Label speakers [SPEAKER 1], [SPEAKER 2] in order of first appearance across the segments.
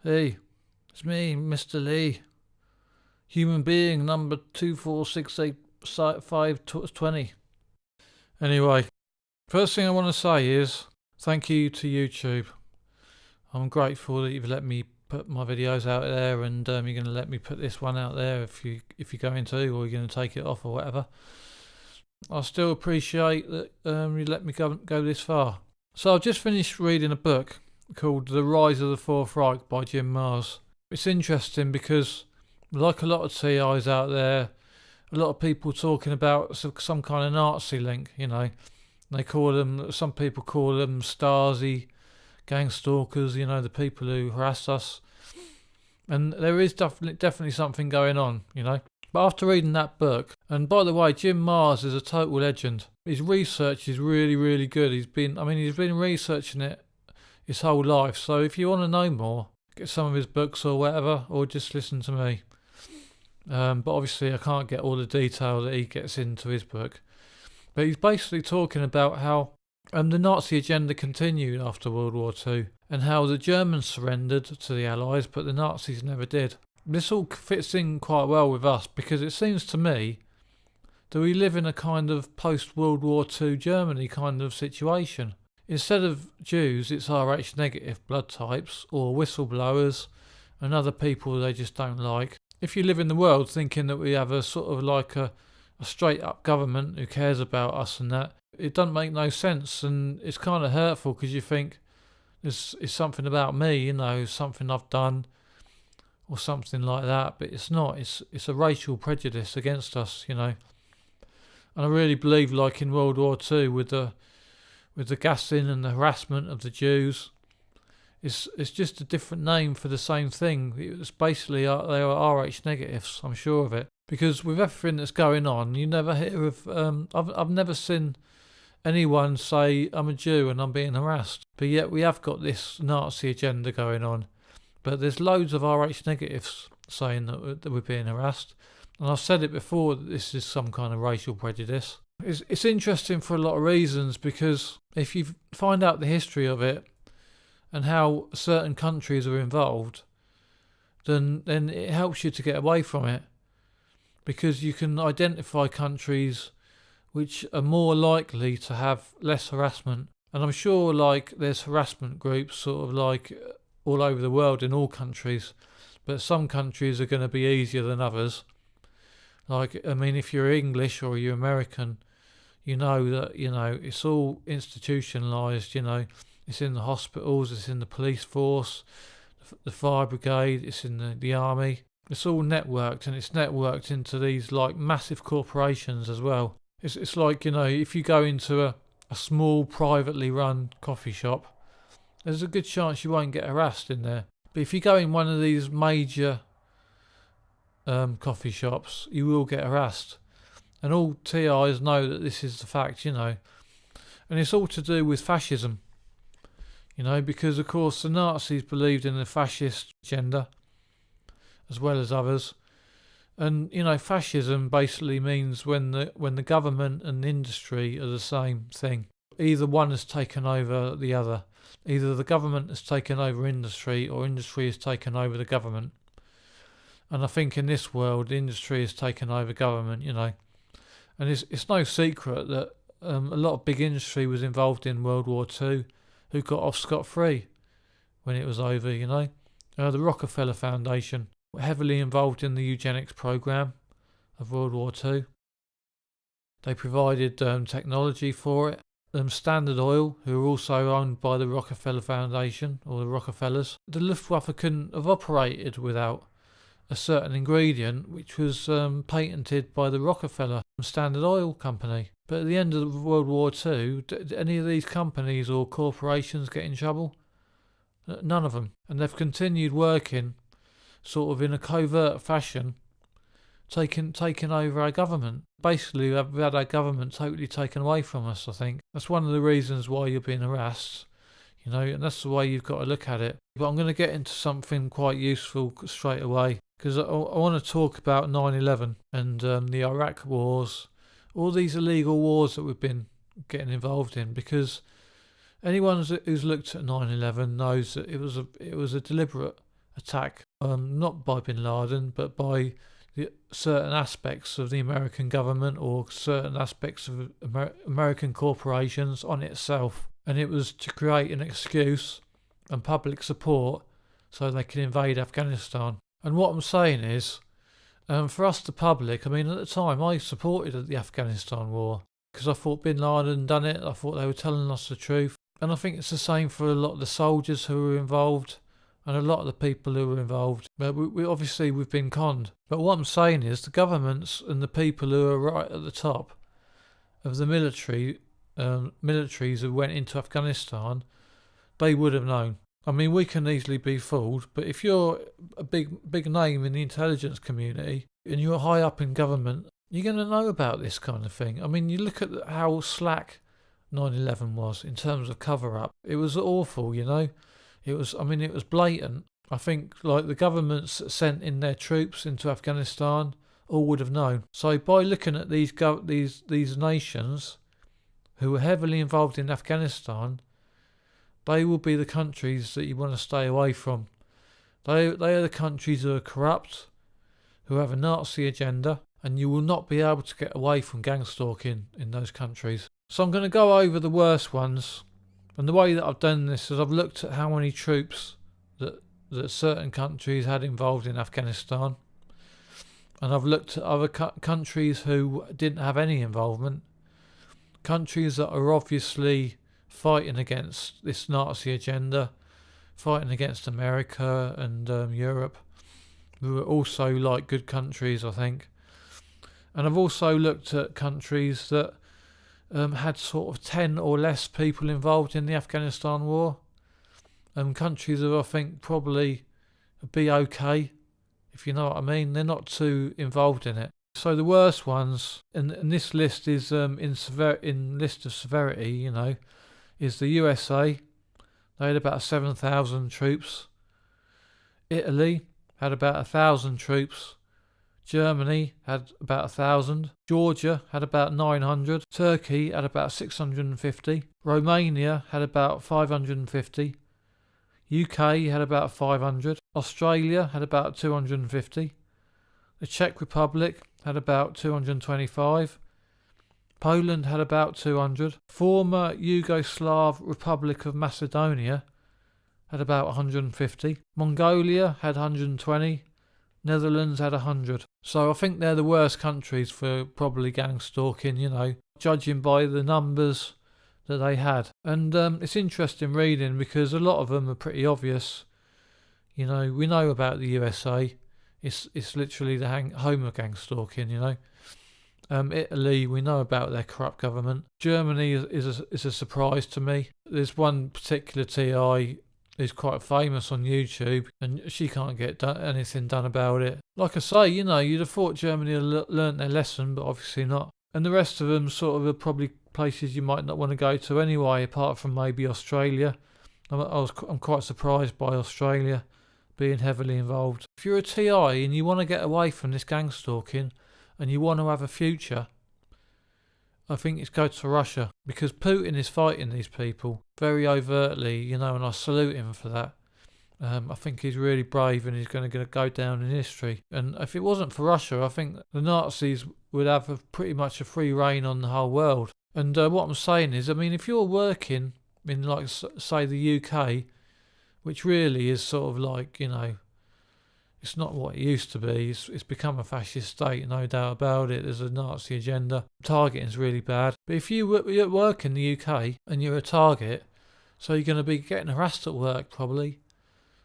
[SPEAKER 1] Hey, it's me, Mr. Lee. Human being number 2468520. Anyway, first thing I want to say is thank you to YouTube. I'm grateful that you've let me put my videos out there, and you're going to let me put this one out there if you're going to, or you're going to take it off or whatever. I still appreciate that you let me go this far. So I've just finished reading a book called The Rise of the Fourth Reich by Jim Marrs. It's interesting because, like a lot of TIs out there, a lot of people talking about some kind of Nazi link, They call them, some people call them Stasi, gangstalkers, the people who harass us. And there is definitely something going on, But after reading that book, and by the way, Jim Marrs is a total legend. His research is really, really good. He's been researching it his whole life. So if you want to know more, get some of his books or whatever, or just listen to me. But obviously I can't get all the detail that he gets into his book. But he's basically talking about how the Nazi agenda continued after World War II, and how the Germans surrendered to the Allies, but the Nazis never did. This all fits in quite well with us, because it seems to me that we live in a kind of post-World War II Germany kind of situation. Instead of Jews, it's Rh negative blood types, or whistleblowers, and other people they just don't like. If you live in the world thinking that we have a sort of like a straight-up government who cares about us and that, it doesn't make no sense, and it's kind of hurtful, because you think it's something about me, something I've done, or something like that, but it's not. It's a racial prejudice against us, And I really believe, like in World War II, with the gassing and the harassment of the Jews, it's just a different name for the same thing. It's basically they are Rh negatives. I'm sure of it, because with everything that's going on, you never hear of. I've never seen anyone say I'm a Jew and I'm being harassed, but yet we have got this Nazi agenda going on. But there's loads of Rh negatives saying that we're being harassed. And I've said it before that this is some kind of racial prejudice. It's interesting for a lot of reasons, because if you find out the history of it and how certain countries are involved, then it helps you to get away from it. Because you can identify countries which are more likely to have less harassment. And I'm sure there's harassment groups sort of all over the world in all countries, but some countries are going to be easier than others. If you're English or you're American, you know that, it's all institutionalised, it's in the hospitals, it's in the police force, the fire brigade, it's in the army. It's all networked, and it's networked into these massive corporations as well. It's like, if you go into a small privately run coffee shop, there's a good chance you won't get harassed in there. But if you go in one of these major coffee shops, you will get harassed. And all TIs know that this is the fact, And it's all to do with fascism, because of course the Nazis believed in the fascist agenda as well as others. And, fascism basically means when the government and industry are the same thing. Either one has taken over the other. Either the government has taken over industry, or industry has taken over the government. And I think in this world, industry has taken over government, And it's no secret that a lot of big industry was involved in World War II, who got off scot-free when it was over, The Rockefeller Foundation were heavily involved in the eugenics program of World War II. They provided technology for it. Standard Oil, who were also owned by the Rockefeller Foundation, or the Rockefellers. The Luftwaffe couldn't have operated without a certain ingredient which was patented by the Rockefeller Standard Oil Company. But at the end of World War II, did any of these companies or corporations get in trouble? None of them. And they've continued working sort of in a covert fashion, taking over our government. Basically, we've had our government totally taken away from us, I think. That's one of the reasons why you're being harassed, and that's the way you've got to look at it. But I'm going to get into something quite useful straight away, because I want to talk about 9/11 and the Iraq wars, all these illegal wars that we've been getting involved in, because anyone who's looked at 9/11 knows that it was a deliberate attack, not by Bin Laden, but by certain aspects of the American government or certain aspects of American corporations on itself. And it was to create an excuse and public support so they can invade Afghanistan. And what I'm saying is, for us, the public, I mean, at the time, I supported the Afghanistan war because I thought Bin Laden done it. I thought they were telling us the truth. And I think it's the same for a lot of the soldiers who were involved and a lot of the people who were involved. But we've been conned. But what I'm saying is the governments and the people who are right at the top of the militaries who went into Afghanistan, they would have known. I mean, we can easily be fooled, but if you're a big name in the intelligence community and you're high up in government, you're going to know about this kind of thing. I mean, you look at how slack 9/11 was in terms of cover-up. It was awful, you know. It was blatant. I think like the governments that sent in their troops into Afghanistan all would have known. So by looking at these nations who were heavily involved in Afghanistan, they will be the countries that you want to stay away from. They are the countries who are corrupt, who have a Nazi agenda, and you will not be able to get away from gang stalking in those countries. So I'm going to go over the worst ones. And the way that I've done this is I've looked at how many troops that certain countries had involved in Afghanistan. And I've looked at other countries who didn't have any involvement. Countries that are obviously fighting against this Nazi agenda, fighting against America and Europe, who are also like good countries, I think. And I've also looked at countries that had sort of 10 or less people involved in the Afghanistan war. Countries that I think probably be okay, if you know what I mean. They're not too involved in it. So the worst ones, and this list is in list of severity, you know, is the USA. They had about 7,000 troops. Italy had about 1,000 troops. Germany had about 1,000. Georgia had about 900. Turkey had about 650. Romania had about 550. UK had about 500. Australia had about 250. The Czech Republic had about 225. Poland had about 200. Former Yugoslav Republic of Macedonia had about 150. Mongolia had 120. Netherlands had 100. So I think they're the worst countries for probably gang stalking, you know, judging by the numbers that they had. And it's interesting reading because a lot of them are pretty obvious. You know, we know about the USA. It's literally the home of gang stalking, you know. Italy, we know about their corrupt government. Germany is a surprise to me. There's one particular TI who's quite famous on YouTube, and she can't get anything done about it. Like I say, you know, you'd have thought Germany had learnt their lesson, but obviously not. And the rest of them sort of are probably places you might not want to go to anyway, apart from maybe Australia. I'm quite surprised by Australia being heavily involved. If you're a TI and you want to get away from this gang stalking and you want to have a future, I think it's go to Russia, because Putin is fighting these people very overtly, you know, and I salute him for that. I think he's really brave and he's going to go down in history. And if it wasn't for Russia, I think the Nazis would have pretty much a free reign on the whole world. And what I'm saying is, I mean, if you're working in, like, say, the UK, which really is sort of like, you know, it's not what it used to be. It's become a fascist state, no doubt about it. There's a Nazi agenda. Targeting's really bad. But if you work in the UK and you're a target, so you're going to be getting harassed at work probably,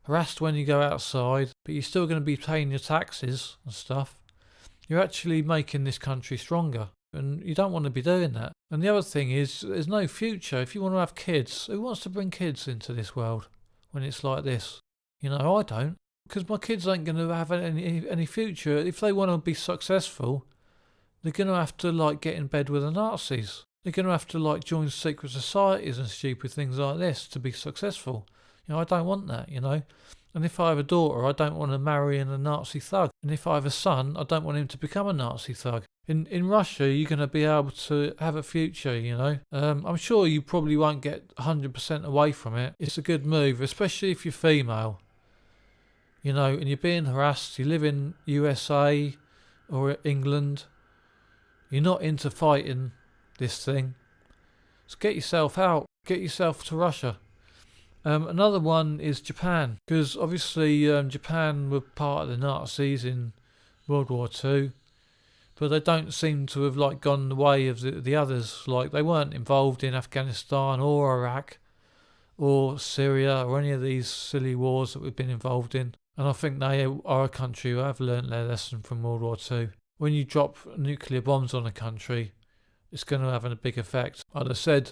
[SPEAKER 1] harassed when you go outside, but you're still going to be paying your taxes and stuff. You're actually making this country stronger, and you don't want to be doing that. And the other thing is, there's no future. If you want to have kids, who wants to bring kids into this world when it's like this? You know, I don't. Because my kids ain't going to have any future. If they want to be successful, they're going to have to, like, get in bed with the Nazis. They're going to have to, like, join secret societies and stupid things like this to be successful. You know, I don't want that, you know. And if I have a daughter, I don't want to marry a Nazi thug. And if I have a son, I don't want him to become a Nazi thug. In Russia, you're going to be able to have a future, you know. I'm sure you probably won't get 100% away from it. It's a good move, especially if you're female. you know, and you're being harassed, you live in USA or England, you're not into fighting this thing, so get yourself out, get yourself to Russia. Another one is Japan, because obviously Japan were part of the Nazis in World War Two, but they don't seem to have like gone the way of the others. Like they weren't involved in Afghanistan or Iraq or Syria or any of these silly wars that we've been involved in. And I think they are a country who have learnt their lesson from World War Two. When you drop nuclear bombs on a country, it's going to have a big effect. Like I said,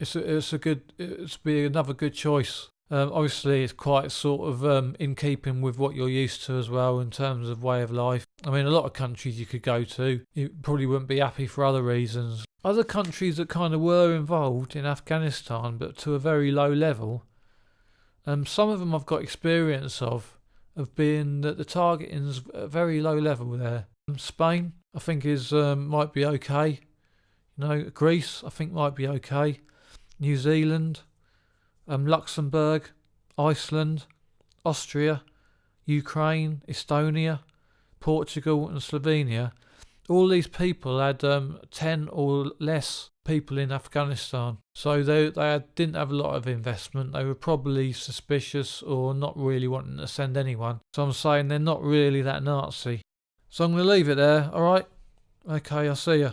[SPEAKER 1] it's be another good choice. Obviously, it's quite sort of in keeping with what you're used to as well in terms of way of life. I mean, a lot of countries you could go to, you probably wouldn't be happy for other reasons. Other countries that kind of were involved in Afghanistan, but to a very low level, some of them I've got experience of being that the targeting's at a very low level there. Spain, I think is might be okay. You know, Greece, I think might be okay. New Zealand, Luxembourg, Iceland, Austria, Ukraine, Estonia, Portugal and Slovenia. All these people had 10 or less people in Afghanistan. So they didn't have a lot of investment. They were probably suspicious or not really wanting to send anyone. So I'm saying they're not really that Nazi. So I'm going to leave it there, alright? Okay, I'll see you.